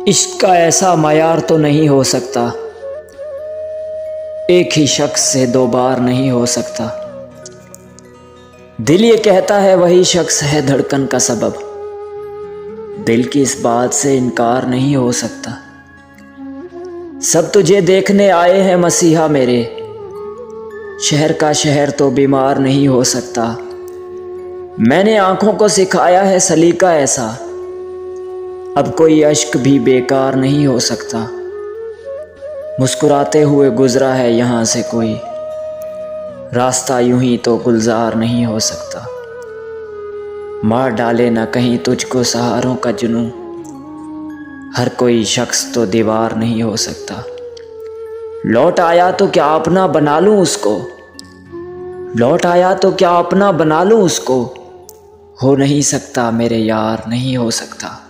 इश्क का ऐसा मयार तो नहीं हो सकता, एक ही शख्स से दो बार नहीं हो सकता। दिल ये कहता है वही शख्स है धड़कन का सबब, दिल की इस बात से इनकार नहीं हो सकता। सब तुझे देखने आए हैं मसीहा मेरे, शहर का शहर तो बीमार नहीं हो सकता। मैंने आंखों को सिखाया है सलीका ऐसा, अब कोई अश्क भी बेकार नहीं हो सकता। मुस्कुराते हुए गुजरा है यहाँ से कोई, रास्ता यूं ही तो गुलजार नहीं हो सकता। मार डाले ना कहीं तुझको सहारों का जुनूं, हर कोई शख्स तो दीवार नहीं हो सकता। लौट आया तो क्या अपना बना लूं उसको, लौट आया तो क्या अपना बना लूं उसको, हो नहीं सकता मेरे यार नहीं हो सकता।